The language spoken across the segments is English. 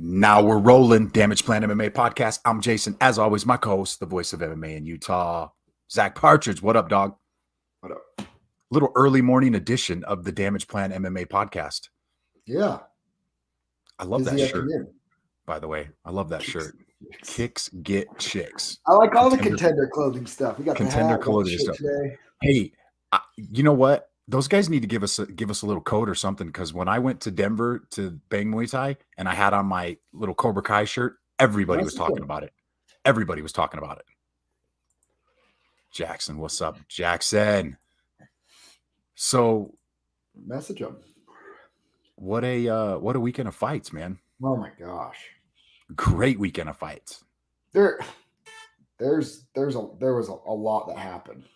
Now we're rolling. Damage Plan MMA podcast. I'm Jason. As always, my co-host, the voice of MMA in Utah, Zack Partridge. What up, dog? What up? Little early morning edition of the Damage Plan MMA podcast. Yeah. I love Busy that shirt, afternoon. by the way. I love that shirt. Kicks get chicks. I like all the contender clothing stuff. We got contender the hat, clothing stuff today. Hey, you know what? Those guys need to give us a little code or something, because when I went to Denver to bang Muay Thai and I had on my little Cobra Kai shirt, everybody was talking about it. Everybody was talking about it. Jackson, what's up, Jackson? So, message them. What a weekend of fights, man! Oh my gosh, great weekend of fights. There was a lot that happened.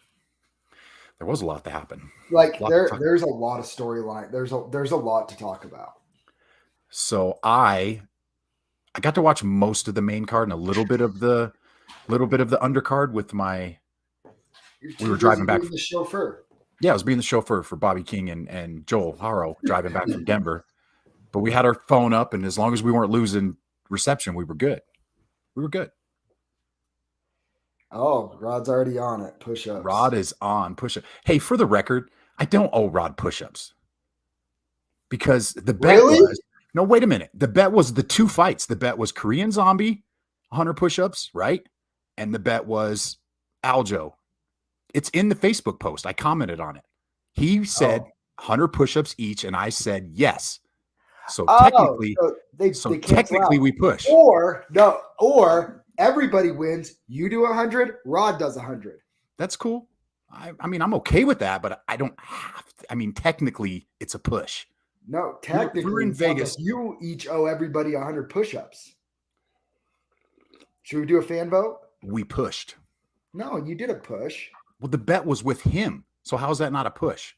There was a lot that happened. Like there's a lot of storyline. There's a lot to talk about. So I got to watch most of the main card and a little bit of the undercard with my. We were driving back. The chauffeur. Yeah, I was being the chauffeur for Bobby King and Joel Haro driving back from Denver. But we had our phone up, and as long as we weren't losing reception, we were good. We were good. Oh, Rod's already on it. Push-ups. Rod is on push-up. Hey, for the record, I don't owe Rod push-ups. Because the bet was – no, wait a minute. The bet was the two fights. The bet was Korean Zombie, 100 push-ups, right? And the bet was Aljo. It's in the Facebook post. I commented on it. He said 100 push-ups each, and I said yes. So technically, we push. Or everybody wins. You do 100. Rod does 100. That's cool. I mean, I'm okay with that, but I don't have to. I mean, technically, it's a push. No, technically, we're in Vegas. You each owe everybody 100 push-ups. Should we do a fan vote? We pushed. No, you did a push. Well, the bet was with him. So how is that not a push?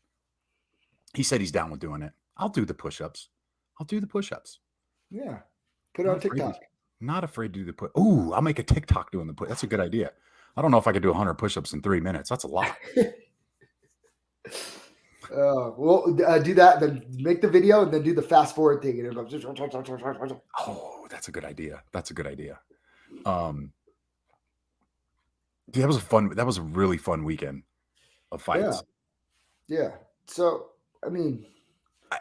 He said he's down with doing it. I'll do the push-ups. Yeah. Put it on TikTok. Not afraid to do the push. Ooh, I'll make a TikTok doing the push. That's a good idea. I don't know if I could do 100 push-ups in 3 minutes. That's a lot. We'll do that, then make the video, and then do the fast forward thing. Oh, that's a good idea. Dude, that was a really fun weekend of fights. Yeah. So, I mean,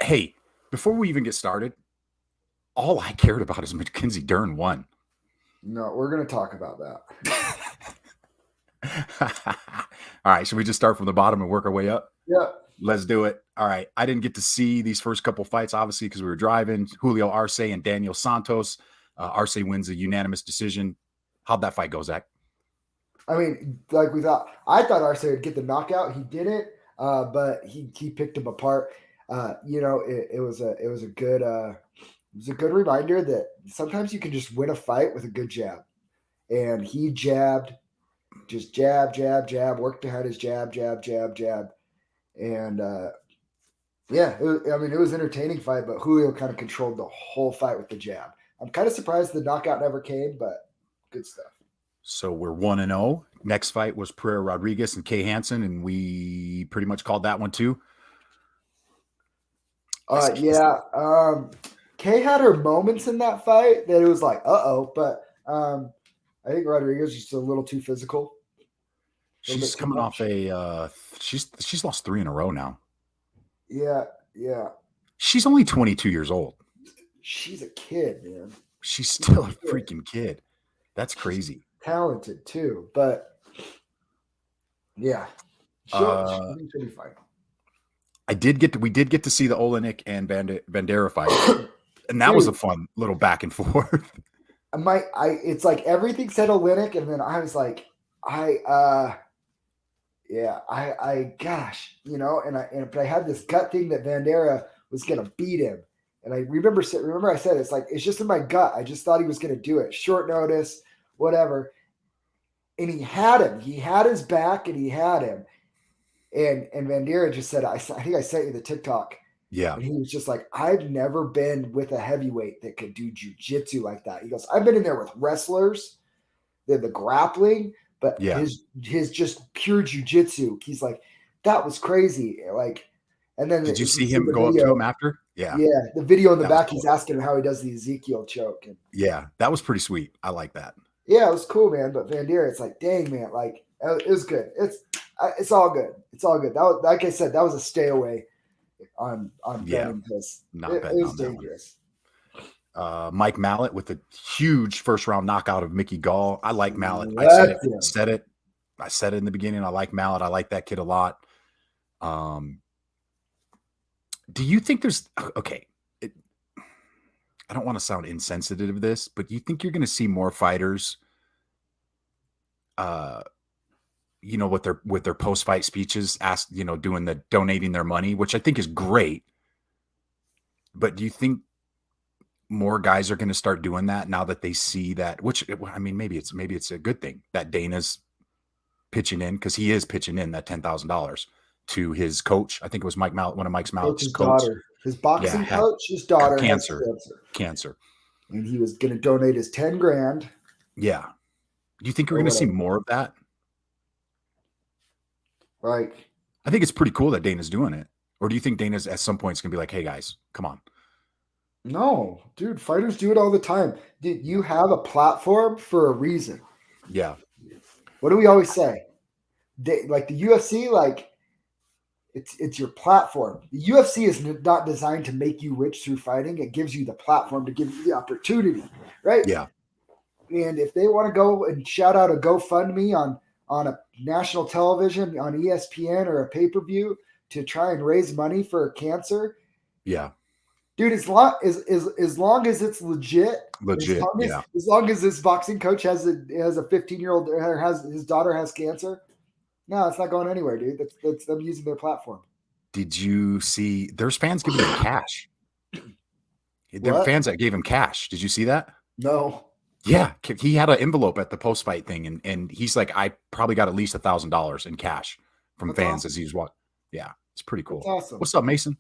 hey, before we even get started, all I cared about is Mackenzie Dern won. No, we're going to talk about that. All right. Should we just start from the bottom and work our way up? Yeah. Let's do it. All right. I didn't get to see these first couple fights, obviously, because we were driving. Julio Arce and Daniel Santos. Arce wins a unanimous decision. How'd that fight go, Zach? I mean, like I thought Arce would get the knockout. He didn't, but he picked him apart. It was a good reminder that sometimes you can just win a fight with a good jab. And he jabbed, just jab, worked ahead his jab. And it was an entertaining fight, but Julio kind of controlled the whole fight with the jab. I'm kind of surprised the knockout never came, but good stuff. So we're 1-0. Next fight was Pereira Rodriguez and Kay Hansen, and we pretty much called that one too. Kay had her moments in that fight that it was like, but I think Rodriguez is just a little too physical. She's coming off she's lost 3 in a row now. Yeah. She's only 22 years old. She's a kid, man. She's still a freaking kid. That's crazy. Talented too, but yeah, she'll be fine. We did get to see the Olenek and Bandera fight, and that was a fun little back and forth. It's like everything said Olenek, and then I was like, gosh, but I had this gut thing that Bandera was gonna beat him, and I remember I said it's just in my gut. I just thought he was gonna do it, short notice, whatever. And he had him. He had his back, and he had him. And Bandera just said, I think I sent you the TikTok. Yeah. And he was just like, I've never been with a heavyweight that could do jiu-jitsu like that. He goes, I've been in there with wrestlers, the grappling, but his just pure jiu-jitsu. He's like, that was crazy. Like, And then Did you if see see him the go up to him video, after? Yeah. yeah, the video in the That was back, cool. he's asking him how he does the Ezekiel choke. And Yeah, that was pretty sweet. I like that. yeah, it was cool, man. But Van Deer, it's like, dang, man, like it was good. It's all good. It's all good. That was, like I said, that was a stay away on Yeah, betting because not it betting was on that one. dangerous. Mike Mallet with a huge first round knockout of Mickey Gall. I like Mallet. I Let him. said it in the beginning. I like Mallet. I like that kid a lot. Do you think there's okay? I don't want to sound insensitive to this, but do you think you're going to see more fighters, with their post fight speeches, doing the donating their money, which I think is great. But do you think more guys are going to start doing that now that they see that? Which, I mean, maybe it's a good thing that Dana's pitching in, because he is pitching in that $10,000 to his coach. I think it was Mike Mallet, one of Mike's Mallet's coach. Daughter, his boxing had coach, his daughter cancer, has cancer, and he was going to donate his 10 grand. Yeah. Do you think we're going to see more of that? Right. I think it's pretty cool that Dana's doing it. Or do you think Dana's at some point is going to be like, hey guys, come on? No, dude, fighters do it all the time. Dude, you have a platform for a reason. Yeah. What do we always say? Like the UFC, like it's your platform. The UFC is not designed to make you rich through fighting. It gives you the platform to give you the opportunity, right? Yeah. And if they want to go and shout out a GoFundMe on a national television, on ESPN or a pay-per-view to try and raise money for cancer, yeah, dude, as long as it's legit, as long as this boxing coach has a 15-year-old or has his daughter has cancer, no, it's not going anywhere, dude. That's them using their platform. Did you see there's fans giving him cash? There were fans that gave him cash. Did you see that? No. Yeah, he had an envelope at the post-fight thing, and he's like, I probably got at least $1,000 in cash from fans awesome. as he's what? Yeah, it's pretty cool. That's awesome. What's up, Mason?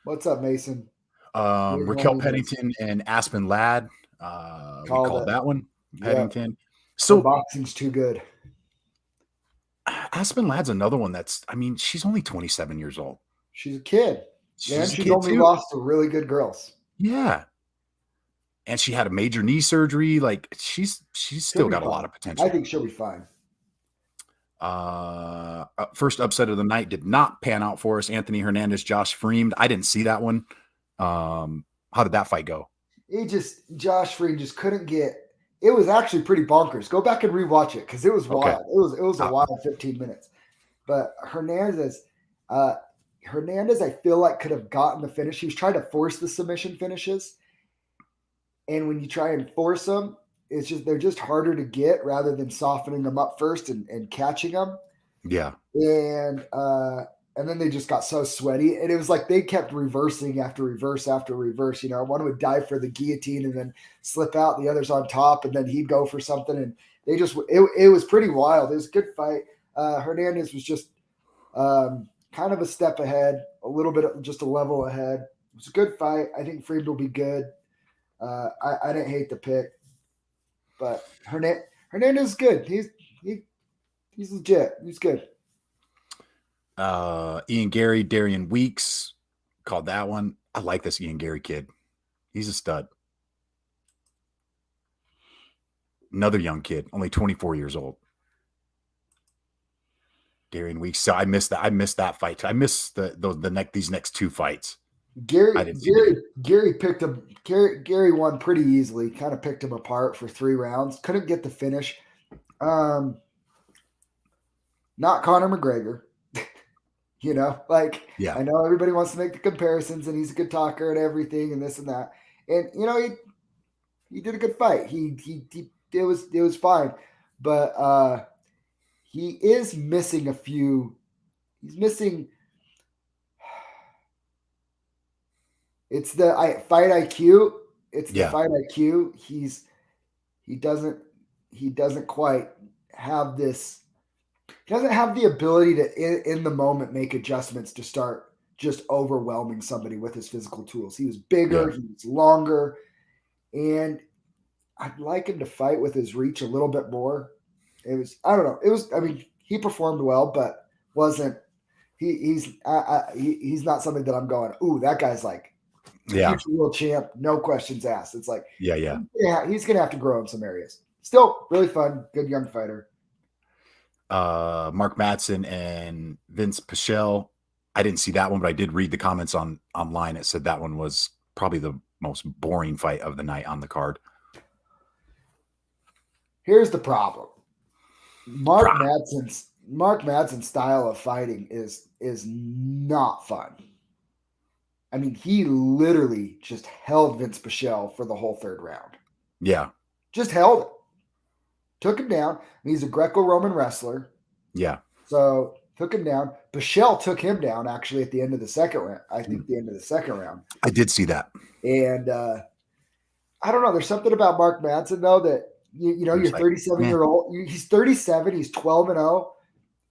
What's up, Mason? Raquel Pennington and Aspen Ladd. We called that one. Pennington. So boxing's too good. Aspen Ladd's another one that's, I mean, she's only 27 years old. She's a kid. She's only lost to really good girls. Yeah. And she had a major knee surgery. Like she's still got a lot of potential. I think she'll be fine. First upset of the night did not pan out for us. Anthony Hernandez, Josh Freeman. I didn't see that one. How did that fight go? Josh Freeman just couldn't get. It was actually pretty bonkers. Go back and rewatch it because it was wild. It was a wild 15 minutes. But Hernandez, I feel like could have gotten the finish. He was trying to force the submission finishes. And when you try and force them, they're just harder to get rather than softening them up first and catching them. Yeah. And then they just got so sweaty. And it was like they kept reversing after reverse after reverse. You know, one would dive for the guillotine and then slip out, the other's on top, and then he'd go for something. And they just it was pretty wild. It was a good fight. Hernandez was just kind of a step ahead, a little bit, just a level ahead. It was a good fight. I think Freeman will be good. I didn't hate the pick, but Hernandez is good. He's legit. He's good. Ian Gary, Darian Weeks called that one. I like this Ian Gary kid. He's a stud. Another young kid, only 24 years old. Darian Weeks. So I missed that. I missed that fight. I missed these next two fights. Gary picked him. Gary won pretty easily. Kind of picked him apart for 3 rounds. Couldn't get the finish. Not Conor McGregor. You know, like, yeah. I know everybody wants to make the comparisons, and he's a good talker and everything, and this and that. And you know, he did a good fight. It was fine, but he is missing a few. He's missing. It's the fight IQ. It's the fight IQ. He doesn't quite have this. He doesn't have the ability to, in the moment, make adjustments to start just overwhelming somebody with his physical tools. He was bigger, he was longer, and I'd like him to fight with his reach a little bit more. I don't know. I mean, he performed well, but he's not something that I'm going, ooh, that guy's like Yeah. future world champ, no questions asked. It's like, Yeah. he's gonna have to grow in some areas. Still really fun, good young fighter. Mark Matson and Vince Pichelle. I didn't see that one, but I did read the comments online. It said that one was probably the most boring fight of the night on the card. Here's the problem. Mark Matson's style of fighting is not fun. I mean, he literally just held Vince Pichelle for the whole third round. Yeah. Just held it. Took him down. I mean, he's a Greco-Roman wrestler. Yeah. So took him down. Pichelle took him down actually at the end of the second round. I think the end of the second round. I did see that. And I don't know. There's something about Mark Matson though that you know, you're 37-year-old. He's 37. He's 12-0.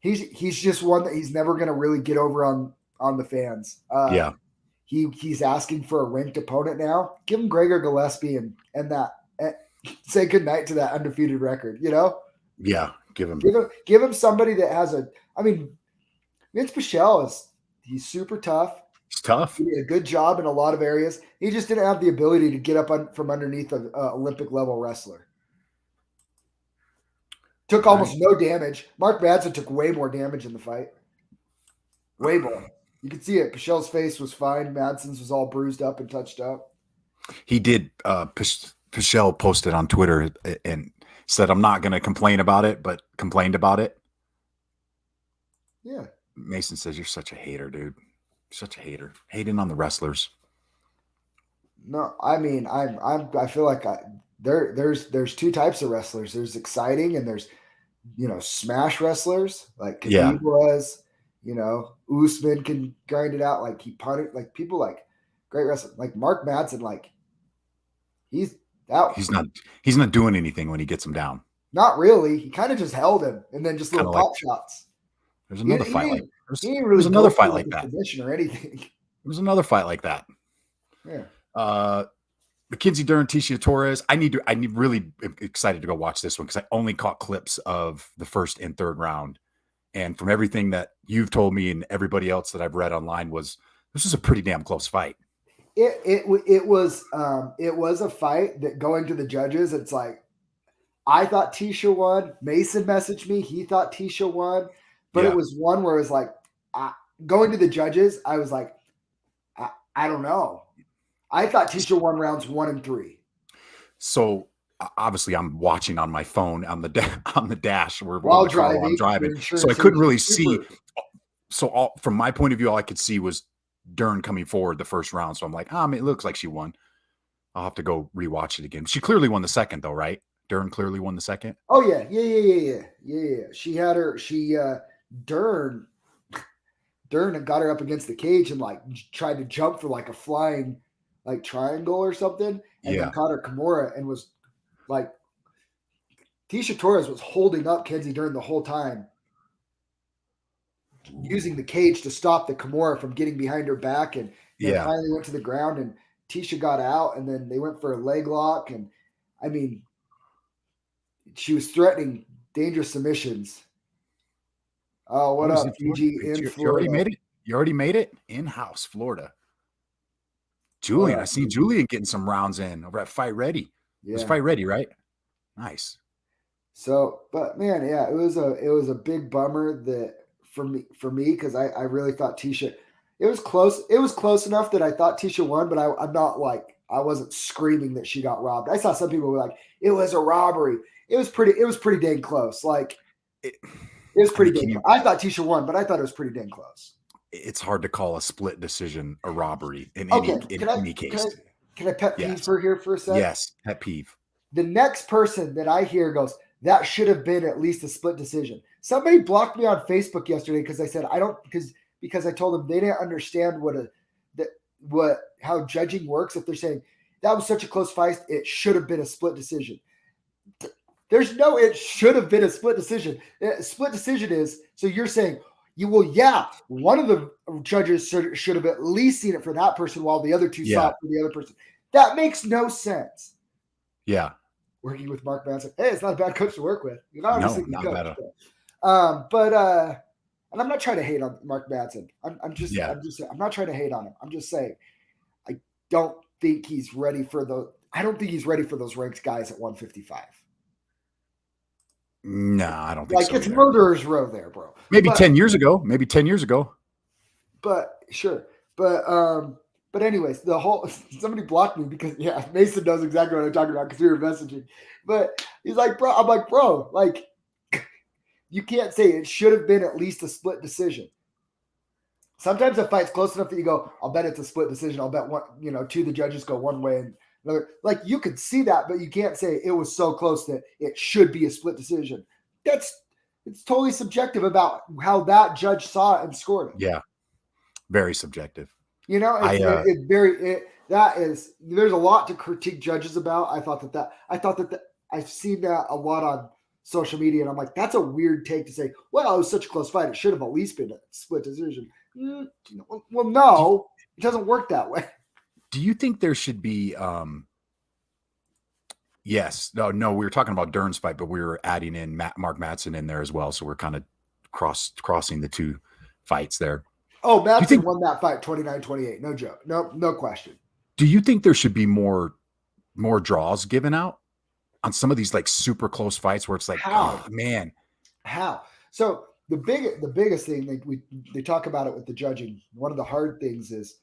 He's just one that he's never going to really get over on the fans. Yeah. He's asking for a ranked opponent now. Give him Gregor Gillespie and that. Say goodnight to that undefeated record. You know. Yeah. Give him somebody that has a. I mean, Vince Pichelle he's super tough. He's tough. He did a good job in a lot of areas. He just didn't have the ability to get up from underneath an Olympic level wrestler. Took almost no damage. Mark Matson took way more damage in the fight. Way more. You could see it. Pichelle's face was fine. Madson's was all bruised up and touched up. He did. Pichelle posted on Twitter and said, "I'm not going to complain about it, but complained about it." Yeah. Mason says, "You're such a hater, dude. You're such a hater. Hating on the wrestlers." No, I mean, I feel like there's two types of wrestlers. There's exciting and there's, you know, smash wrestlers like Khabib was, you know, Usman can grind it out. Like he punted, like people like great wrestling, like Mark Matson, like he's not doing anything when he gets him down. Not really. He kind of just held him and then just little pop shots. There's another fight like there's another fight like that. Or anything. There was another fight like that. Yeah. Mackenzie Dern, Tisha Torres. I need really excited to go watch this one because I only caught clips of the first and third round, and from everything that you've told me and everybody else that I've read online this was a pretty damn close fight. It was a fight that going to the judges. It's like I thought Tisha won. Mason messaged me. He thought Tisha won, but it was one where it was like going to the judges. I was like, I don't know. I thought Tisha won rounds 1 and 3. So obviously, I'm watching on my phone on the dash while driving. I'm driving, so I couldn't really see. So from my point of view, all I could see was Dern coming forward the first round. So I'm like, it looks like she won. I'll have to go rewatch it again. She clearly won the second, though, right? Dern clearly won the second. Oh yeah. She had her. Dern got her up against the cage and like tried to jump for like a flying like triangle or something, and then caught her Kimura and was like Tisha Torres was holding up Kenzie Dern the whole time, using the cage to stop the Kimura from getting behind her back, and finally went to the ground and Tisha got out, and then they went for a leg lock, and I mean she was threatening dangerous submissions. Oh, what up, Fiji in Florida? You already made it in-house, Florida. Julian, I see Julian getting some rounds in over at Fight Ready. Yeah. It was Fight Ready, right? Nice. So, but man, yeah, it was a big bummer that for me because I really thought Tisha. It was close. It was close enough that I thought Tisha won, but I'm not like I wasn't screaming that she got robbed. I saw some people were like, it was a robbery. It was pretty dang close. Like it was pretty dang close. I thought Tisha won, but I thought it was pretty dang close. It's hard to call a split decision a robbery in any case. Can I pet peeve for here for a second? Yes, pet peeve. The next person that I hear goes, that should have been at least a split decision. Somebody blocked me on Facebook yesterday because I said because I told them they didn't understand how judging works. If they're saying that was such a close fight, it should have been a split decision. There's no, it should have been a split decision. A split decision is, so you're saying, one of the judges should have at least seen it for that person while the other two saw it for the other person. That makes no sense. Yeah. Working with Mark Manson. Hey, it's not a bad coach to work with. Not bad. But and I'm not trying to hate on Mark Matson. I'm Yeah. I'm not trying to hate on him. I'm just saying I don't think he's ready for those ranked guys at 155. No, I don't think Like so. it's Either. murderer's row there, bro. Maybe 10 years ago. Maybe 10 years ago. But sure. But anyways, the whole somebody blocked me because Mason knows exactly what I'm talking about because we were messaging. But he's like, bro, I'm like, bro, like you can't say it should have been at least a split decision. Sometimes a fight's close enough that you go, I'll bet it's a split decision. I'll bet one, two of the judges go one way and another. Like you could see that, but you can't say it was so close that it should be a split decision. It's totally subjective about how that judge saw it and scored it. Yeah. Very subjective. There's a lot to critique judges about. I thought that I've seen that a lot on social media, and I'm like, that's a weird take to say, well, it was such a close fight. It should have at least been a split decision. Well, no, it doesn't work that way. Do you think there should be, yes, no, we were talking about Dern's fight, but we were adding in Mark Matson in there as well. So we're kind of crossing the two fights there. Oh, Matson won that fight 29-28. No joke. No question. Do you think there should be more draws given out on some of these like super close fights where it's like, oh man, how? So the biggest thing they talk about it with the judging. One of the hard things is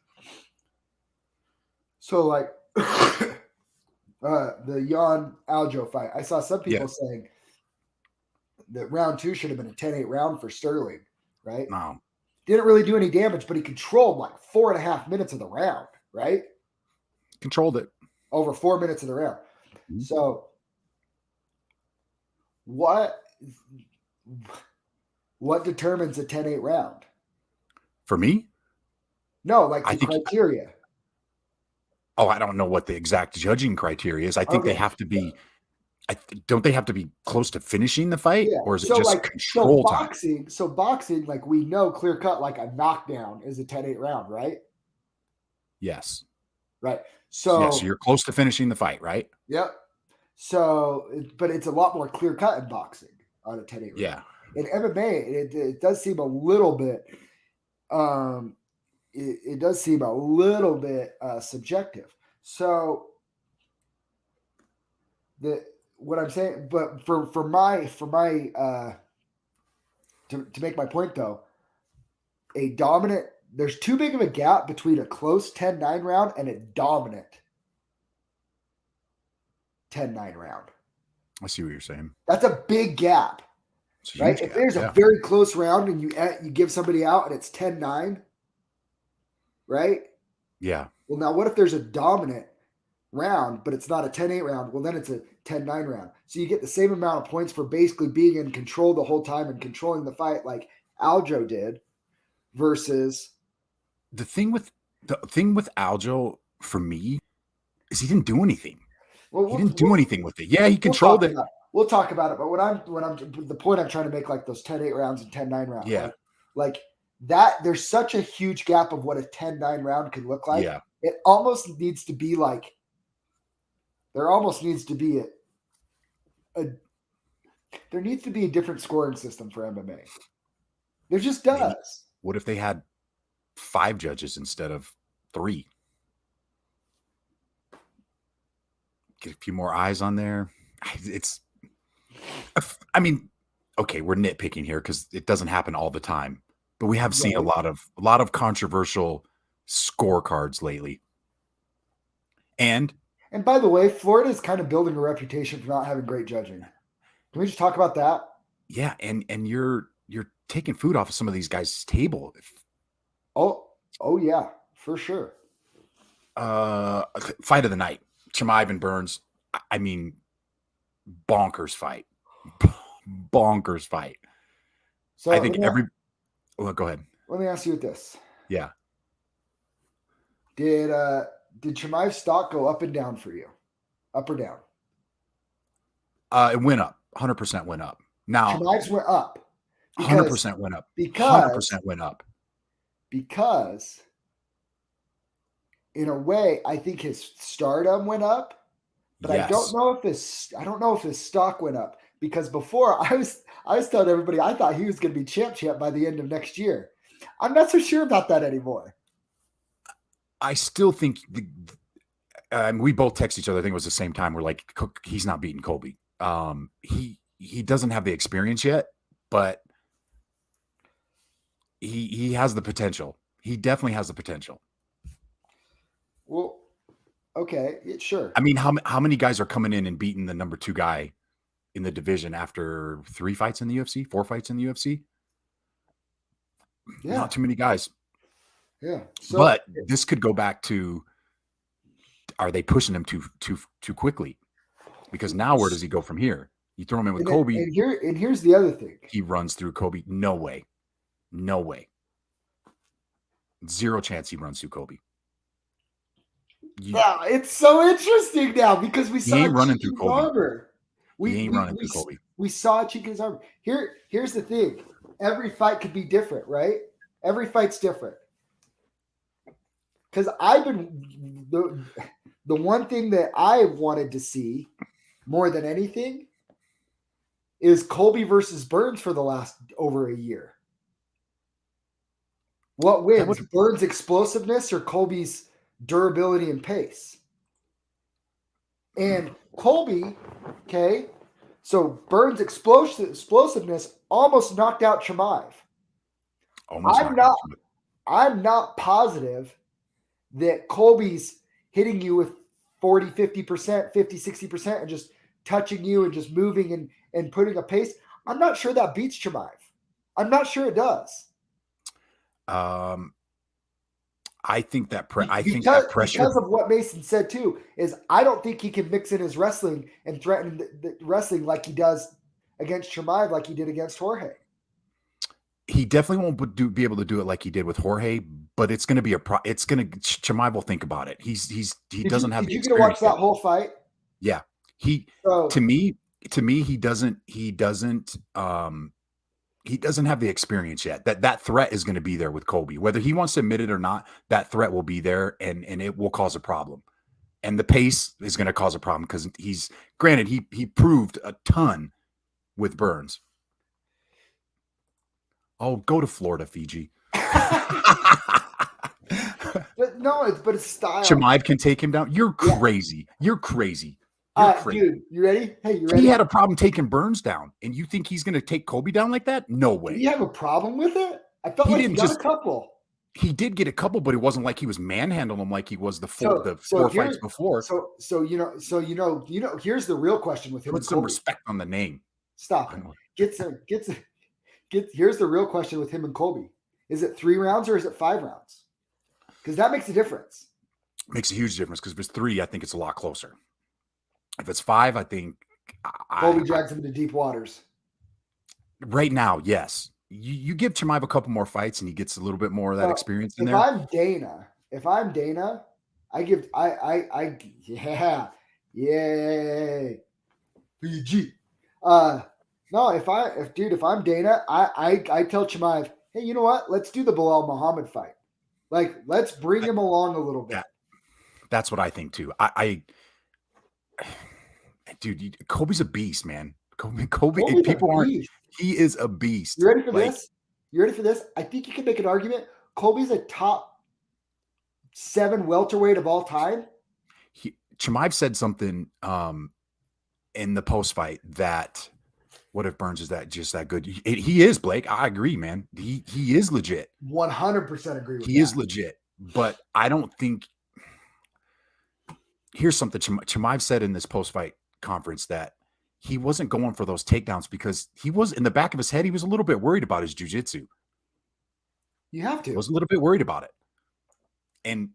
so like the Jan Aljo fight. I saw some people saying that round 2 should have been a 10-8 round for Sterling, right? No. Didn't really do any damage, but he controlled like 4.5 minutes of the round, right? Controlled it. Over 4 minutes of the round. Mm-hmm. So what determines a 10-8 round? For me? No, like the criteria. I don't know what the exact judging criteria is. I think they have to be don't they have to be close to finishing the fight, or is it just control boxing? time? So boxing, like we know, clear cut, like a knockdown is a 10-8 round, right? Yes. Right. So you're close to finishing the fight, right? Yep. So, but it's a lot more clear cut in boxing on a 10-8 round. Yeah. In MMA, it does seem a little bit. It does seem a little bit subjective. So what I'm saying, but for my to make my point though, there's too big of a gap between a close 10-9 round and a dominant 10-9 round. I see what you're saying. That's a big gap, right? If there's a very close round and you give somebody out and it's 10-9, right? Yeah. Well, now what if there's a dominant round, but it's not a 10-8 round? Well, then it's a 10-9 round. So you get the same amount of points for basically being in control the whole time and controlling the fight like Aljo did versus the thing with Aljo for me is he didn't do anything. Well, he didn't do anything with it. Yeah, he controlled it. We'll talk about it, but the point I'm trying to make, like those 10-8 rounds and 10-9 rounds. Yeah. Like that, there's such a huge gap of what a 10-9 round could look like. Yeah. It almost needs to be like there needs to be a different scoring system for MMA. There just does. Maybe. What if they had 5 judges instead of 3? Get a few more eyes on there. Okay, we're nitpicking here because it doesn't happen all the time, but we have seen a lot of controversial scorecards lately. And by the way, Florida is kind of building a reputation for not having great judging. Can we just talk about that? Yeah, and you're taking food off of some of these guys' table. Oh yeah, for sure. Fight of the night. Chimaev and Burns. I mean, bonkers fight. Bonkers fight. So I think go ahead. Let me ask you this. Yeah. Did Chimaev's stock go up and down for you? Up or down? It went up. 100% went up. Now Chimaev's went up. 100% went up. Because 100% went up. Because in a way, I think his stardom went up, but I don't know if his stock went up because before I was telling everybody I thought he was going to be champ by the end of next year. I'm not so sure about that anymore. I still think we both text each other. I think it was the same time. We're like, he's not beating Colby. He doesn't have the experience yet, but he has the potential. He definitely has the potential. Well, okay, sure. I mean, how many guys are coming in and beating the number 2 guy in the division after 3 fights in the UFC, 4 fights in the UFC? Yeah. Not too many guys. Yeah. So, but this could go back to, are they pushing him too quickly? Because now where does he go from here? You throw him in with Colby. And here's the other thing. He runs through Colby. No way. No way. 0 chance he runs through Colby. Yeah, it's so interesting now because we saw he ain't running through Colby. Armor. He ain't running through Colby. We saw Chica's armor. Here's the thing. Every fight could be different, right? Every fight's different. Because I've been the one thing that I wanted to see more than anything is Colby versus Burns for the last over a year. What wins? Burns' explosiveness or Colby's durability and pace? And Colby, okay, so Burns' explosiveness almost knocked out Chimaev. I'm not positive that Colby's hitting you with 40, 50%, 50, 60% and just touching you and just moving and putting a pace. I'm not sure that beats Chimaev. I'm not sure it does. I think that pressure because of what Mason said too is I don't think he can mix in his wrestling and threaten the wrestling like he does against Chimaev, like he did against Jorge. He definitely won't be able to do it like he did with Jorge, but it's going to be Chimaev will think about it. He doesn't have. Did you get to watch that whole fight? Yeah, to me he doesn't have the experience yet. That threat is going to be there with Colby. Whether he wants to admit it or not, that threat will be there and it will cause a problem. And the pace is going to cause a problem because he proved a ton with Burns. Oh, go to Florida, Fiji. But it's style. Chimaev can take him down. You're crazy. You're crazy. Dude, you ready? Hey, you ready? He had a problem taking Burns down, and you think he's going to take Colby down like that? No way. Did he have a problem with it? I felt like he got a couple. He did get a couple, but it wasn't like he was manhandling him like he was the four fights before. So here's the real question with him. Put some respect on the name. Stop it. Here's the real question with him and Colby. Is it 3 rounds or is it 5 rounds? Because that makes a difference. Makes a huge difference because if it's 3, I think it's a lot closer. If it's 5, I think Colby drags him into deep waters. Right now, yes. You give Chimaev a couple more fights and he gets a little bit more of that experience in there. If I'm Dana, yay. PG. No, if I'm Dana, I tell Chimaev, hey, you know what? Let's do the Bilal Muhammad fight. Like, let's bring him along a little bit. Yeah, that's what I think too. Dude, Colby's a beast, man. Colby people aren't. He is a beast. You ready for this? You ready for this? I think you can make an argument. Colby's a top 7 welterweight of all time. Chimaev said something in the post fight that. What if Burns is just that good? He is, Blake. I agree, man. He is legit. 100% agree with that. He is legit, but I don't think. Here's something Chimaev said in this post-fight conference that he wasn't going for those takedowns because he was in the back of his head. He was a little bit worried about his jiu-jitsu. You have to. He was a little bit worried about it, and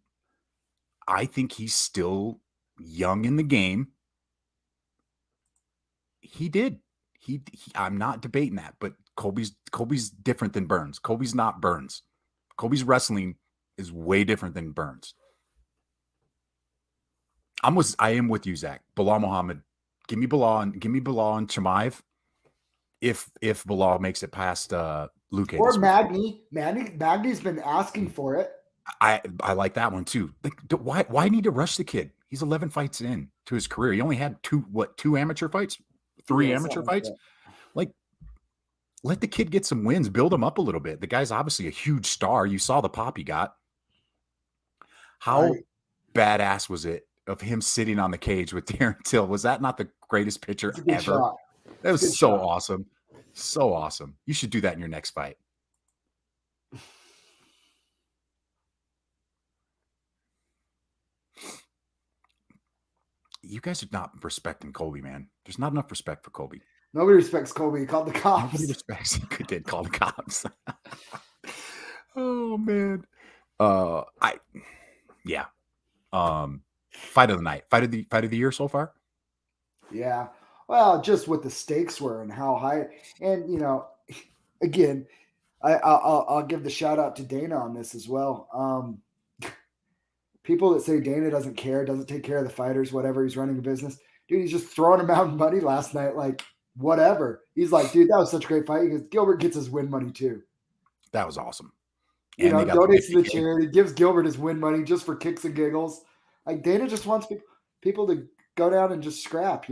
I think he's still young in the game. He did. I'm not debating that, but Colby's different than Burns. Colby's not Burns. Colby's wrestling is way different than Burns. I am with you, Zach. Bilal Muhammad. Give me Bilal and Chimaev. If Bilal makes it past Luke or Magny. Magny's been asking for it. I like that one too. Why need to rush the kid? He's 11 fights in to his career. He only had two amateur fights. 3 amateur fights. Like, let the kid get some wins, build him up a little bit. The guy's obviously a huge star. You saw the pop he got. How badass was it of him sitting on the cage with Darren Till? Was that not the greatest picture ever? Shot. That was so awesome. So awesome. You should do that in your next fight. You guys are not respecting Colby, man. There's not enough respect for Colby. Nobody respects Colby. He called the cops. Nobody respects. He did call the cops. Oh man. Yeah. Fight of the night. Fight of the year so far. Yeah. Well, just what the stakes were and how high. And again, I'll give the shout out to Dana on this as well. People that say Dana doesn't care, doesn't take care of the fighters, whatever. He's running a business, dude. He's just throwing them out money last night, like whatever. He's like, dude, that was such a great fight. He goes, Gilbert gets his win money too. That was awesome. And donates to the charity, gives Gilbert his win money just for kicks and giggles. Like Dana just wants people to go down and just scrap,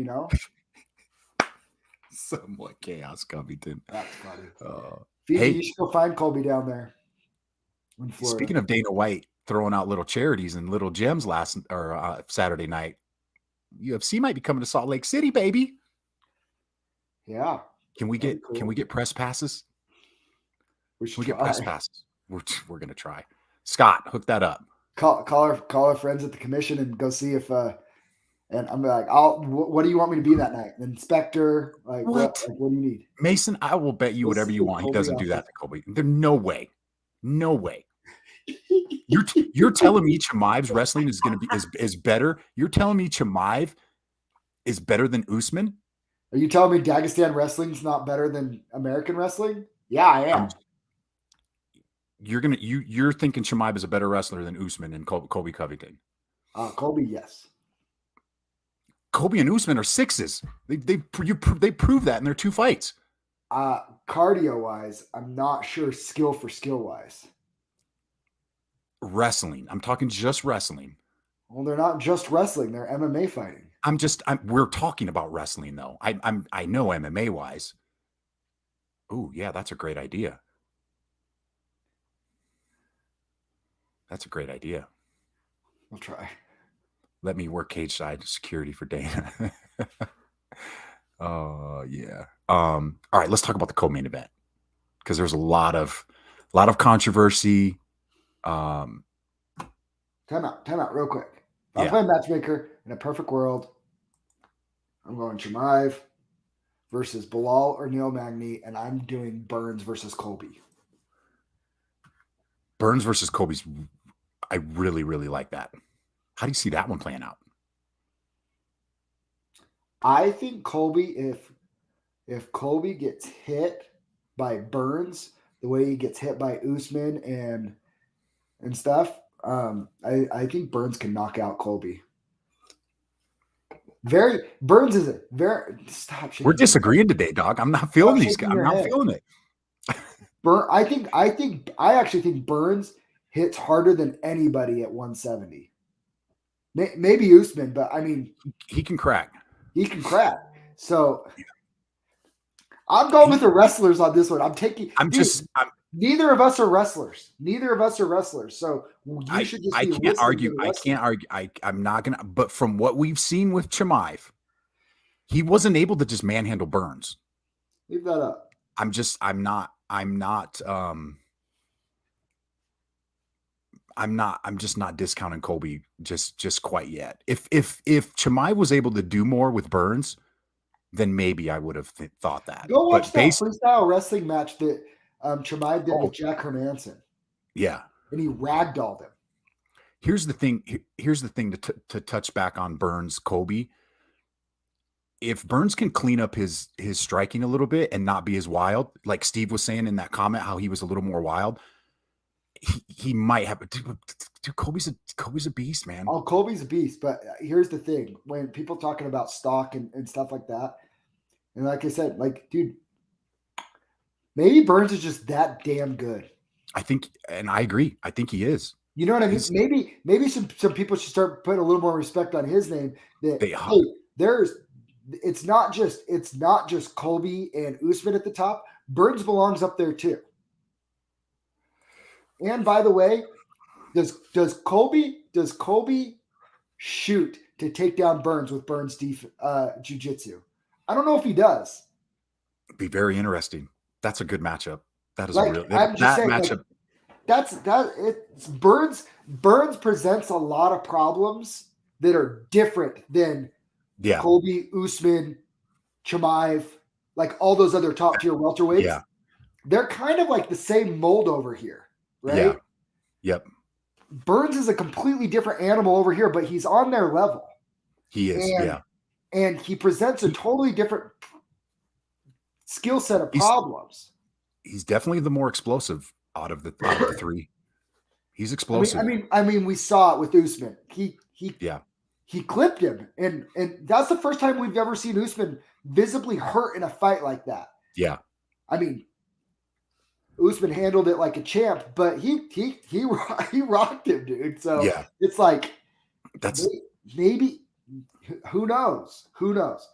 Somewhat chaos, Covington. That's funny. Hey, you should go find Colby down there in Florida. Speaking of Dana White throwing out little charities and little gems Saturday night, UFC might be coming to Salt Lake City, baby. Yeah. Can we get press passes? We should get press passes. We're gonna try. Scott, hook that up. Call our friends at the commission and go see if. And I'm like, what do you want me to be that night? An inspector? Like what do you need? Mason, I will bet you whatever you want. He doesn't do that to Colby. There's no way. No way. You're telling me Chimaev's wrestling is going to be is better? You're telling me Chimaev is better than Usman? Are you telling me Dagestan wrestling's not better than American wrestling? Yeah, I am. You're thinking Chimaev is a better wrestler than Usman and Colby Covington? Colby, yes. Colby and Usman are sixes. They prove that in their 2 fights. Cardio wise, I'm not sure skill wise. Wrestling. I'm talking just wrestling. Well, they're not just wrestling. They're MMA fighting. We're talking about wrestling though. I know MMA wise. Oh yeah, that's a great idea. That's a great idea. We'll try. Let me work cage side security for Dana. Oh yeah. All right, let's talk about the co-main event because there's a lot of controversy. Time out real quick. I'm playing matchmaker in a perfect world. I'm going Chimaev versus Bilal or Neil Magny, and I'm doing Burns versus Colby. Burns versus Colby's. I really, really like that. How do you see that one playing out? I think Colby, if Colby gets hit by Burns the way he gets hit by Usman and stuff, I think Burns can knock out Colby. Burns is a very stop. We're disagreeing today, dog. I'm not feeling these guys. I'm not feeling it. I actually think Burns hits harder than anybody at 170. Maybe Usman, but I mean, he can crack. He can crack. So I'm going with the wrestlers on this one. Neither of us are wrestlers. So you should just. I can't argue. I'm not gonna. But from what we've seen with Chimaev, he wasn't able to just manhandle Burns. Leave that up. I'm just not discounting Colby just quite yet. If Chimaev was able to do more with Burns, then maybe I would have thought that. Go watch that freestyle wrestling match that Chimaev did with Jack Hernandez. Yeah, and he ragdolled him. Here's the thing to touch back on Burns Colby. If Burns can clean up his striking a little bit and not be as wild, like Steve was saying in that comment, how he was a little more wild. He might have. Dude, Colby's a beast, man. Oh, Colby's a beast. But here's the thing: when people talking about stock and stuff like that, and like I said, like, dude, maybe Burns is just that damn good. I think, and I agree. I think he is. You know what I mean? Maybe some people should start putting a little more respect on his name. There's it's not just Colby and Usman at the top. Burns belongs up there too. And by the way, does Colby shoot to take down Burns with Burns' jiu-jitsu? I don't know if he does. It'd be very interesting. That's a good matchup. That is like, a real I'm just saying, matchup. It's Burns presents a lot of problems that are different than Colby, Usman, Chimaev, like all those other top tier welterweights. Yeah. They're kind of like the same mold over here, right? Yeah. Yep. Burns is a completely different animal over here, but he's on their level. He is, and he presents a totally different skill set of problems. He's definitely the more explosive out of the three. He's explosive. I mean, we saw it with Usman. He clipped him, and that's the first time we've ever seen Usman visibly hurt in a fight like that. Yeah. I mean, Usman handled it like a champ, but he rocked him, dude. So it's like maybe who knows? Who knows?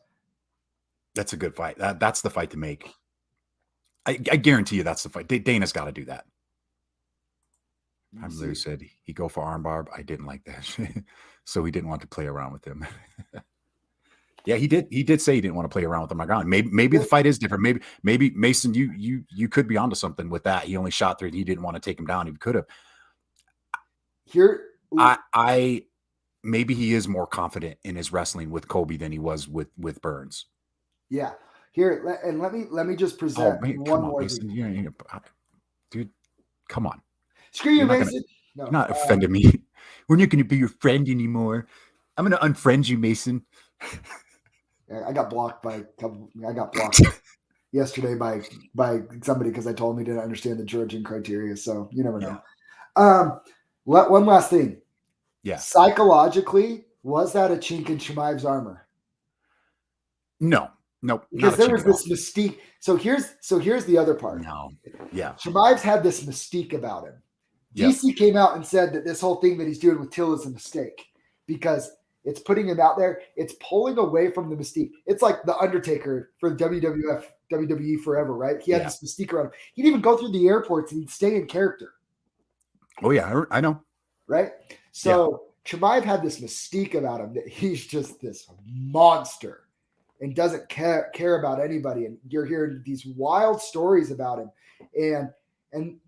That's a good fight. That's the fight to make. I guarantee you that's the fight. Dana's got to do that. I literally said he go for armbar. I didn't like that. So he didn't want to play around with him. Yeah, he did. He did say he didn't want to play around with him. Maybe the fight is different. Maybe Mason, you could be onto something with that. He only shot 3. He didn't want to take him down. He could have. I maybe he is more confident in his wrestling with Colby than he was with Burns. Yeah. Here, and let me just present one more Mason. Dude, come on. Screw you, Mason. You're not offending me. We're not going to be your friend anymore. I'm going to unfriend you, Mason. I got blocked yesterday by somebody because I told him he didn't understand the Georgian criteria. So you never know. One last thing. Yeah. Psychologically, was that a chink in Chimaev's armor? No. Because there was this mystique. So here's the other part. No. Yeah. Chimaev's had this mystique about him. DC came out and said that this whole thing that he's doing with Till is a mistake because it's putting him out there. It's pulling away from the mystique. It's like the Undertaker for WWE forever, right? He had this mystique around him. He'd even go through the airports and he'd stay in character. Oh yeah, I know. Right? So Chimaev had this mystique about him that he's just this monster and doesn't care about anybody. And you're hearing these wild stories about him and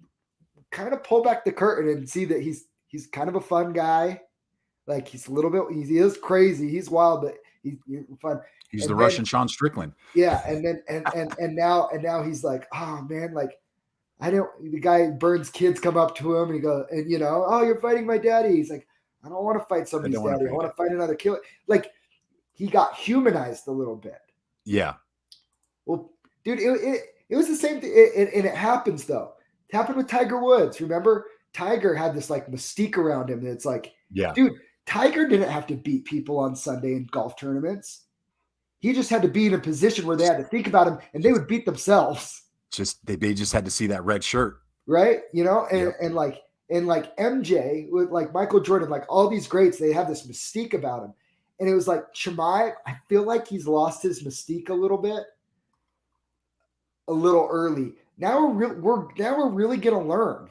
kind of pull back the curtain and see that he's kind of a fun guy. Like he is crazy. He's wild, but he's fun. He's the Russian Sean Strickland. Yeah. And then, and now he's like, oh man, like the guy Burns' kids come up to him and he goes, and oh, you're fighting my daddy. He's like, I don't want to fight somebody's daddy. I want to fight another killer. Like he got humanized a little bit. Yeah. Well, dude, it was the same thing. And it happens though. It happened with Tiger Woods. Remember, Tiger had this like mystique around him. It's like, dude, Tiger didn't have to beat people on Sunday in golf tournaments. He just had to be in a position where they had to think about him and they would beat themselves. They just had to see that red shirt. Right. And like MJ with like Michael Jordan, like all these greats, they have this mystique about him. And it was like Chimaev, I feel like he's lost his mystique a little early. Now we're really gonna learn,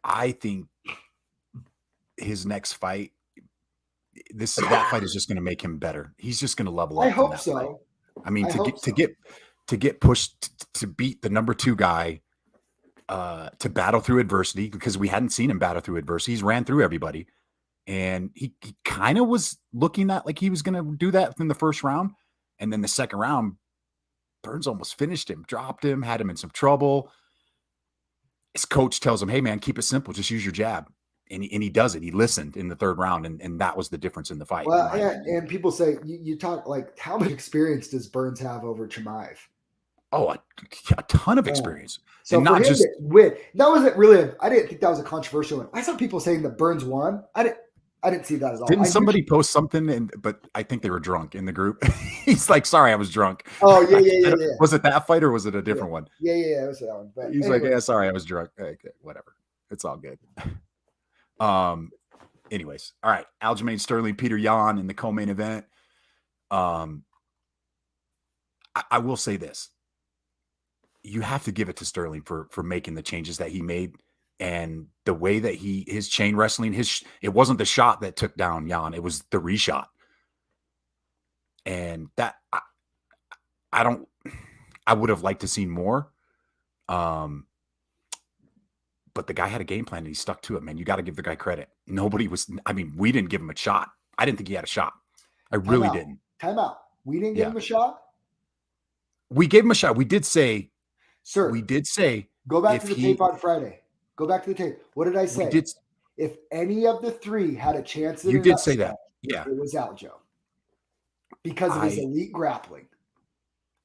I think his next fight, that fight is just going to make him better. He's just going to level up. I hope so. Fight. I mean, to get pushed to beat the number 2 guy, to battle through adversity, because we hadn't seen him battle through adversity. He's ran through everybody, and he kind of was looking at like he was going to do that in the first round, and then the second round, Burns almost finished him, dropped him, had him in some trouble. His coach tells him, "Hey man, keep it simple. Just use your jab." And he does it. He listened in the third round, and that was the difference in the fight. Well, and people say you talk like how much experience does Burns have over Chimaev? Oh, a ton of experience. So and not just win. That wasn't really. I didn't think that was a controversial one. I saw people saying that Burns won. I didn't see that at all. Didn't somebody post something? But I think they were drunk in the group. He's like, "Sorry, I was drunk." Oh yeah. Was it that fight or was it a different one? Yeah, it was that one. But he's like, "Yeah, sorry, I was drunk." Okay, whatever. It's all good. Anyways, all right. Aljamain Sterling, Peter Yan in the co-main event. I will say this. You have to give it to Sterling for making the changes that he made and the way that his chain wrestling, it wasn't the shot that took down Jan, it was the reshot. And that I would have liked to see more. But the guy had a game plan and he stuck to it, man. You got to give the guy credit. We didn't give him a shot. I didn't think he had a shot. I really didn't. Time out. We didn't give him a shot? We gave him a shot. We did say, go back to the tape on Friday. Go back to the tape. What did I say? If any of the three had a chance at you did say that. Yeah. It was Aljo. Because of his elite grappling.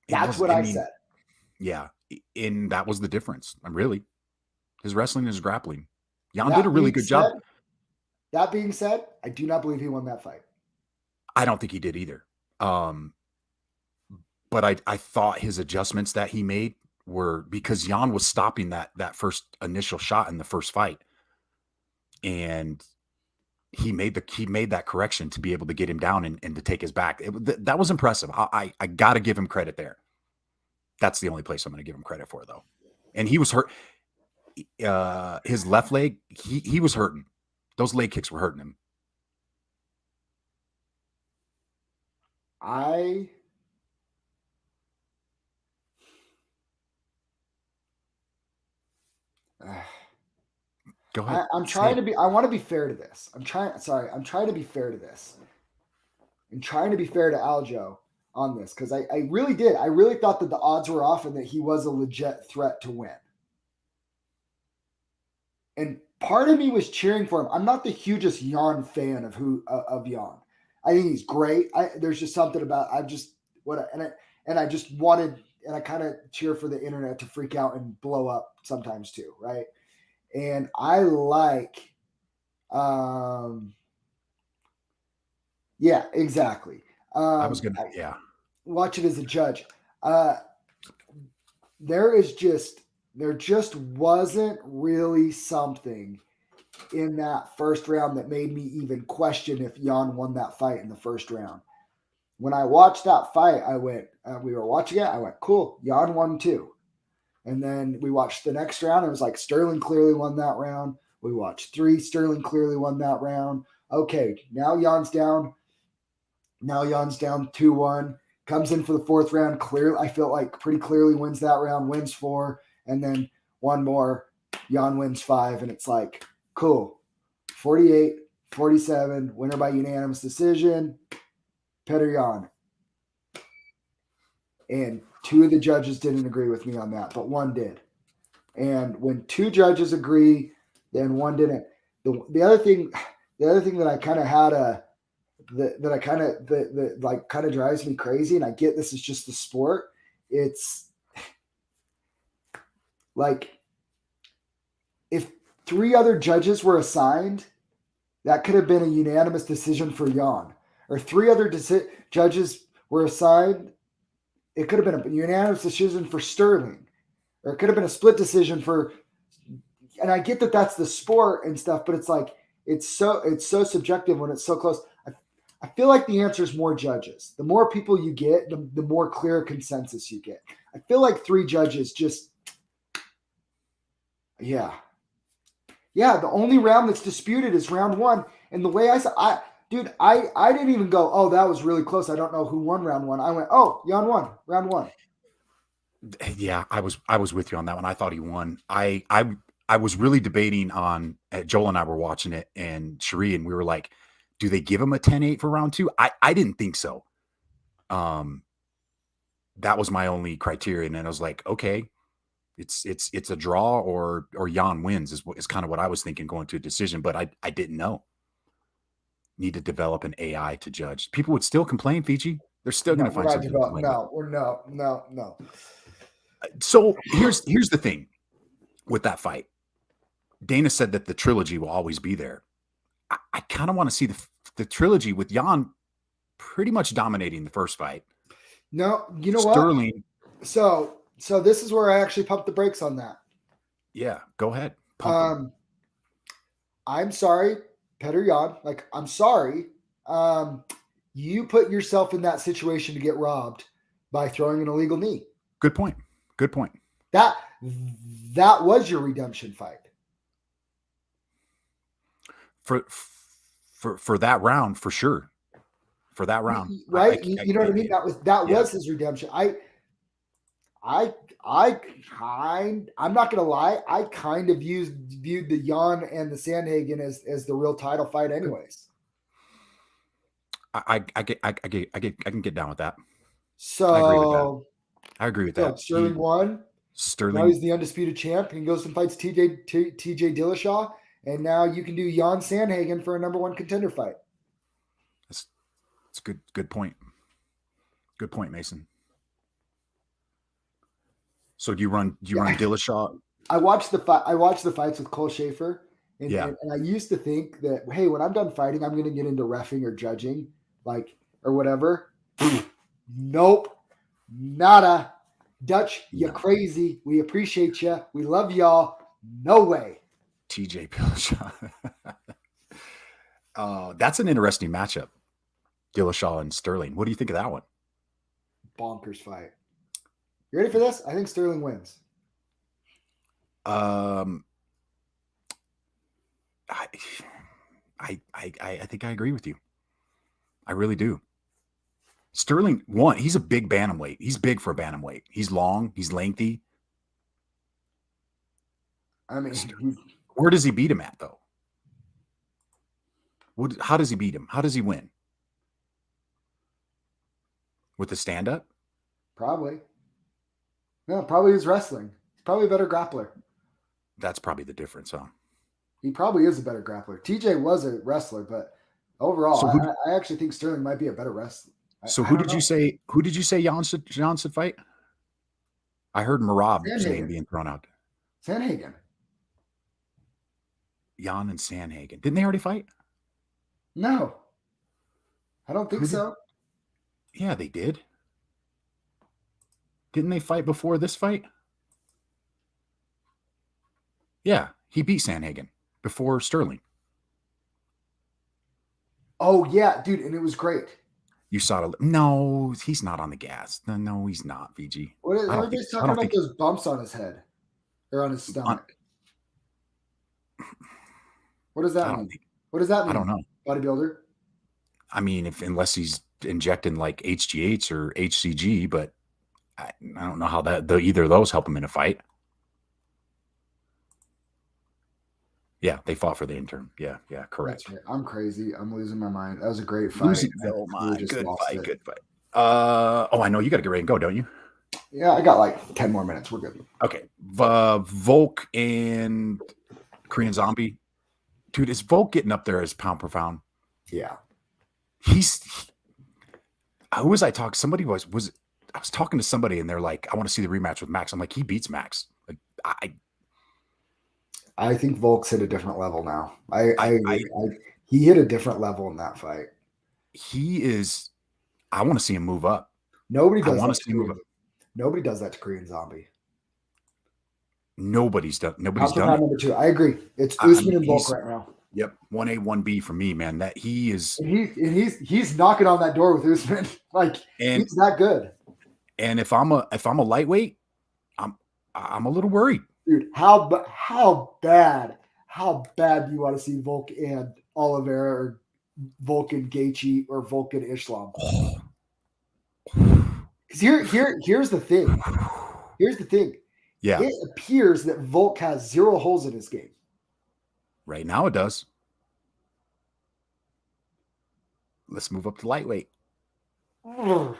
That's what I said. Yeah. And that was the difference. Really. His wrestling and his grappling. Jan did a really good job. That being said, I do not believe he won that fight. I don't think he did either. But I thought his adjustments that he made were because Jan was stopping that first initial shot in the first fight. And he made that correction to be able to get him down and to take his back. That was impressive. I got to give him credit there. That's the only place I'm going to give him credit for, though. And he was hurt. His left leg, he was hurting. Those leg kicks were hurting him. Go ahead. I want to be fair to this. I'm trying to be fair to this. I'm trying to be fair to Aljo on this because I really did. I really thought that the odds were off and that he was a legit threat to win. And part of me was cheering for him. I'm not the hugest Jan fan of Jan. I think he's great. There's just something about I just wanted, and I kind of cheer for the internet to freak out and blow up sometimes too, right? And I like, yeah, exactly. Watch it as a judge. There just wasn't really something in that first round that made me even question if Jan won that fight in the first round. When I watched that fight, I went, we were watching it. I went, cool. Jan won too. And then we watched the next round. It was like Sterling clearly won that round. We watched 3. Sterling clearly won that round. Okay, now Jan's down. Now Jan's down 2-1. Comes in for the 4th round. Clearly, I feel like pretty clearly wins that round. Wins 4, and then one more. Jan wins 5, and it's like cool. 48-47. Winner by unanimous decision. Petr Yan. And 2 of the judges didn't agree with me on that, but 1 did. And when 2 judges agree, then 1 didn't. The other thing that I kind of had that kind of drives me crazy, and I get this is just the sport. It's like if 3 other judges were assigned, that could have been a unanimous decision for Jan. Or 3 other judges were assigned, it could have been a unanimous decision for Sterling, or it could have been a split decision for. And I get that that's the sport and stuff, but it's like it's so subjective when it's so close. I feel like the answer is more judges. The more people you get, the more clear consensus you get. I feel like 3 judges just, yeah. The only round that's disputed is round 1, and the way I said, I didn't even go, oh, that was really close. I don't know who won round 1. I went, oh, Jan won round 1. Yeah, I was with you on that one. I thought he won. I was really debating on Joel and I were watching it, and Cherie, and we were like, do they give him a 10-8 for round 2? I didn't think so. That was my only criterion, and I was like, okay, it's a draw or Jan wins is kind of what I was thinking going to a decision, but I didn't know. Need to develop an AI to judge. People would still complain, Fiji. They're still going to find something to complain about. No. So here's the thing with that fight. Dana said that the trilogy will always be there. I kind of want to see the trilogy with Jan pretty much dominating the first fight. No, you know Sterling. what? So this is where I actually pumped the brakes on that. Yeah, go ahead. I'm sorry, Petr Yan. Like, I'm sorry. You put yourself in that situation to get robbed by throwing an illegal knee. Good point. Good point. That was your redemption fight. For that round, for sure. For that round. Right? You know what I mean? That was his redemption. I'm not gonna lie, I kind of viewed the Jan and the Sandhagen as the real title fight anyways. I can get down with that. So I agree with that. Sterling won. Sterling. Now he's the undisputed champ. He goes and fights TJ Dillashaw, and now you can do Jan Sandhagen for a #1 contender fight. That's good point. Good point, Mason. So do you run Dillashaw? I watched the fights with Cole Schaefer, and I used to think that, hey, when I'm done fighting, I'm going to get into reffing or judging, or whatever. Nope, nada. Dutch, you crazy. We appreciate you. We love y'all. No way. TJ Dillashaw. That's an interesting matchup. Dillashaw and Sterling. What do you think of that one? Bonkers fight. You ready for this? I think Sterling wins. I think I agree with you. I really do. Sterling won. He's a big bantamweight. He's big for a bantamweight. He's long. He's lengthy. I mean, where does he beat him at, though? How does he beat him? How does he win? With the stand-up? Probably. No, probably his wrestling. He's probably a better grappler. That's probably the difference, huh? He probably is a better grappler. TJ was a wrestler, but overall, I actually think Sterling might be a better wrestler. So who did you say Jan should fight? I heard Merab's name being thrown out. Sandhagen. Jan and Sandhagen. Didn't they already fight? No. I don't think so. Yeah, they did. Didn't they fight before this fight? Yeah, he beat Sandhagen before Sterling. Oh, yeah, dude, and it was great. You saw it. No, he's not on the gas. No, he's not, VG. Everybody's talking about those bumps on his head or on his stomach. What does that mean? What does that mean? I don't know. Bodybuilder? I mean, unless he's injecting like HGH or HCG, but I don't know how either of those help him in a fight. Yeah, they fought for the interim. Yeah, correct. Right. I'm crazy. I'm losing my mind. That was a great fight. Good fight. I know you got to get ready and go, don't you? Yeah, I got like 10 more minutes. We're good. Okay. Volk and Korean Zombie. Dude, is Volk getting up there as pound per pound? Yeah. Who was I talking? Somebody I was talking to somebody and they're like, I want to see the rematch with Max. I'm like, he beats Max. Like, I think Volk's hit a different level now. He hit a different level in that fight. He is. I want to see him move up. Nobody does that to Korean Zombie. Nobody's done it. Number 2. I agree. It's Usman and Volk right now. Yep, 1A, 1B for me, man. That he is. And he's knocking on that door with Usman. He's that good. And if I'm a lightweight, I'm a little worried. Dude, how bad do you want to see Volk and Oliveira or Volk and Gaethje or Volk and Islam? Because here's the thing. Yeah. It appears that Volk has 0 holes in his game. Right now it does. Let's move up to lightweight. Well,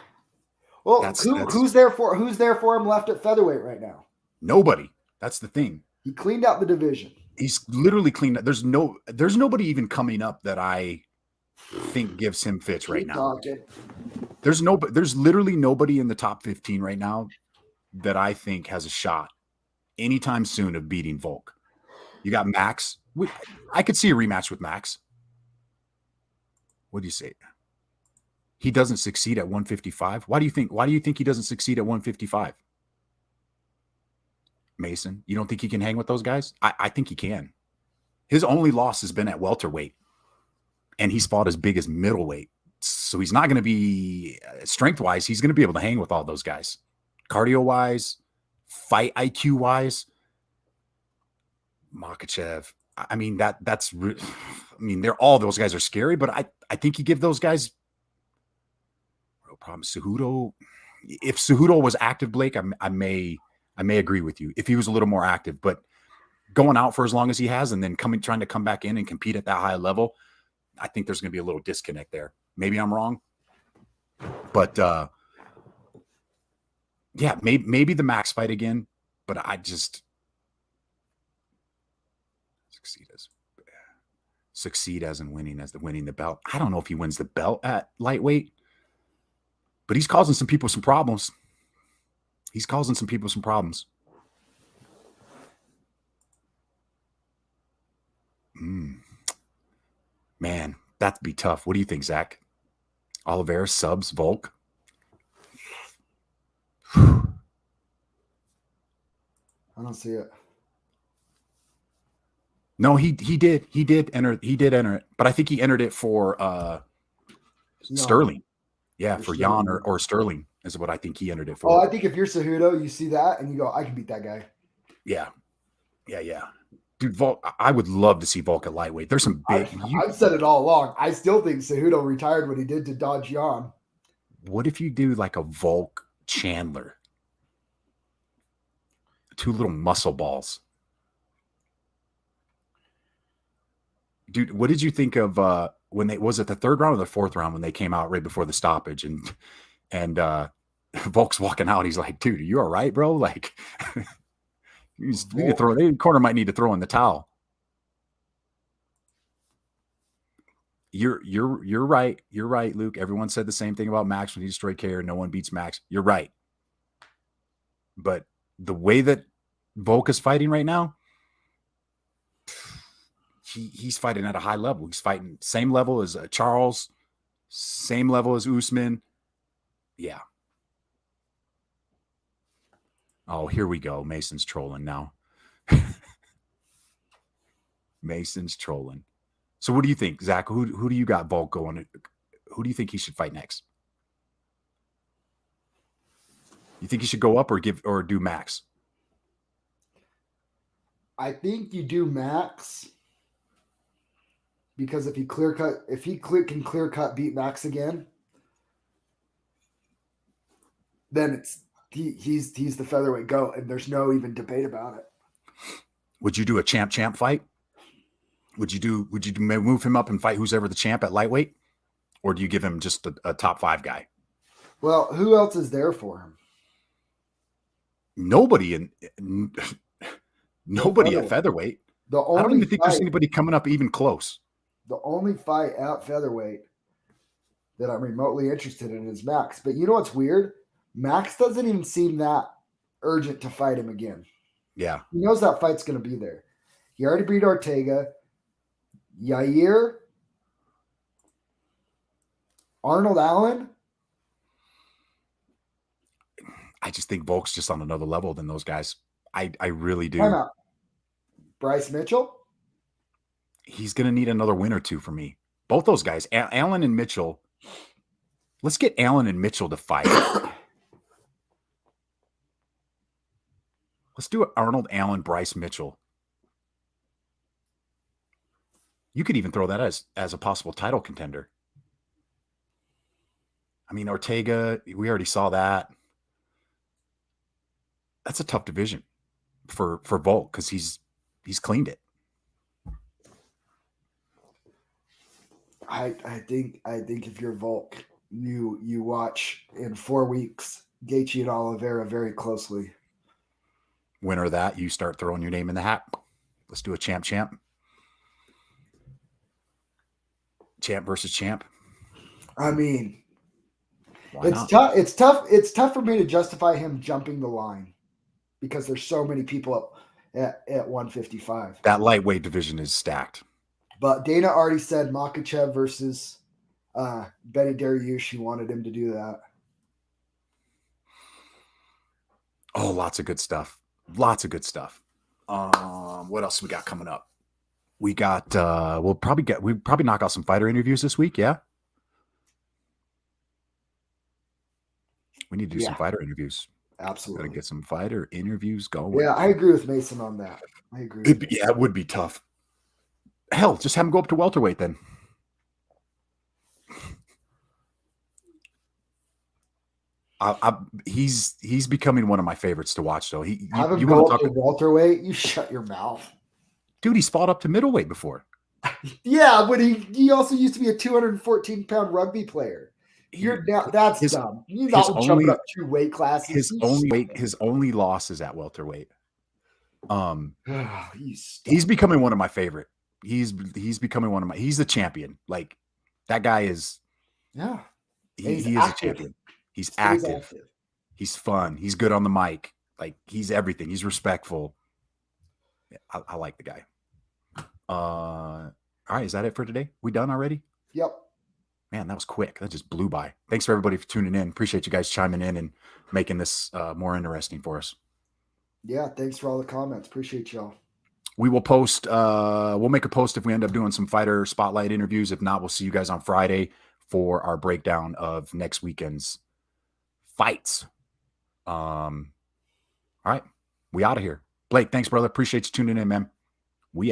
who's there for him left at featherweight right now? Nobody. That's the thing. He cleaned out the division. He's literally cleaned up. There's nobody even coming up that I think gives him fits right now. There's literally nobody in the top 15 right now that I think has a shot anytime soon of beating Volk. You got Max. I could see a rematch with Max. What do you say? He doesn't succeed at 155. Why do you think he doesn't succeed at 155? Mason, you don't think he can hang with those guys? I think he can. His only loss has been at welterweight, and he's fought as big as middleweight. So he's not going to be strength-wise. He's going to be able to hang with all those guys. Cardio-wise, fight IQ-wise, Makhachev. I mean, they're all those guys are scary, but I think you give those guys real problems. Cejudo, if Cejudo was active, Blake, I may agree with you if he was a little more active, but going out for as long as he has and then trying to come back in and compete at that high level, I think there's going to be a little disconnect there. Maybe I'm wrong, but yeah, maybe the Max fight again, but I just succeed as in winning the belt. I don't know if he wins the belt at lightweight, but he's causing some people some problems. Man, that'd be tough. What do you think, Zach? Oliveira subs Volk. I don't see it. No, he did enter it, but I think he entered it for Sterling. Yeah, for Jan or Sterling is what I think he entered it for. Oh, I think if you're Cejudo, you see that and you go, I can beat that guy. Yeah. Dude, Volk, I would love to see Volk at lightweight. There's some big. I've said it all along. I still think Cejudo retired what he did to Dodge Jan. What if you do like a Volk Chandler? Two little muscle balls. Dude, what did you think of when was it the third round or the fourth round when they came out right before the stoppage and Volk's walking out? He's like, dude, are you all right, bro? Like, the corner might need to throw in the towel. You're right. You're right, Luke. Everyone said the same thing about Max when he destroyed KO. No one beats Max. You're right. But the way that Volk is fighting right now, he's fighting at a high level. He's fighting same level as Charles, same level as Usman. Yeah. Oh, here we go. Mason's trolling now. Mason's trolling. So what do you think, Zach? Who do you got Volk going? Who do you think he should fight next? You think he should go up or do Max? I think you do Max because if he can clear cut beat Max again, then he's the featherweight GOAT, and there's no even debate about it. Would you do a champ fight? Would you move him up and fight who's ever the champ at lightweight? Or do you give him just a top 5 guy? Well, who else is there for him? Nobody at featherweight. I don't even think there's anybody coming up even close. The only fight at featherweight that I'm remotely interested in is Max. But you know what's weird? Max doesn't even seem that urgent to fight him again. Yeah. He knows that fight's going to be there. He already beat Ortega. Yair, Arnold Allen. I just think Volk's just on another level than those guys. I really do. Why not? Bryce Mitchell? He's going to need another win or two for me. Both those guys, Allen and Mitchell. Let's get Allen and Mitchell to fight. Let's do Arnold Allen, Bryce Mitchell. You could even throw that as a possible title contender. I mean, Ortega, we already saw that. That's a tough division for Volk because he's cleaned it. I think if you're Volk, you watch in 4 weeks Gaethje and Oliveira very closely. Winner of that, you start throwing your name in the hat. Let's do a champ. Champ versus champ. I mean, tough. It's tough for me to justify him jumping the line because there's so many people up at 155. That lightweight division is stacked. But Dana already said Makhachev versus Benny Dariush. She wanted him to do that. Oh, lots of good stuff. What else we got coming up? We got we probably knock out some fighter interviews this week, yeah? We need to do some fighter interviews. Absolutely. Gotta get some fighter interviews going. Yeah, I agree with Mason on that. I agree. Yeah, it would be tough. Hell, just have him go up to welterweight then. He's becoming one of my favorites to watch, though. Have him go up to welterweight? You shut your mouth. Dude, he's fought up to middleweight before. Yeah, but he also used to be a 214-pound rugby player. That's dumb. You're not jumping up 2 weight classes. His only loss is at welterweight. He's becoming one of my favorite. He's becoming one of my. He's the champion. Like that guy is. Yeah, he is a champion. He's active. He's fun. He's good on the mic. Like he's everything. He's respectful. I like the guy. All right, is that it for today? We done already? Yep. Man, that was quick. That just blew by. Thanks for everybody for tuning in. Appreciate you guys chiming in and making this more interesting for us. Yeah, thanks for all the comments. Appreciate y'all. We will post, we'll make a post if we end up doing some fighter spotlight interviews. If not, we'll see you guys on Friday for our breakdown of next weekend's fights. All right, we out of here. Blake, thanks, brother. Appreciate you tuning in, man. We out.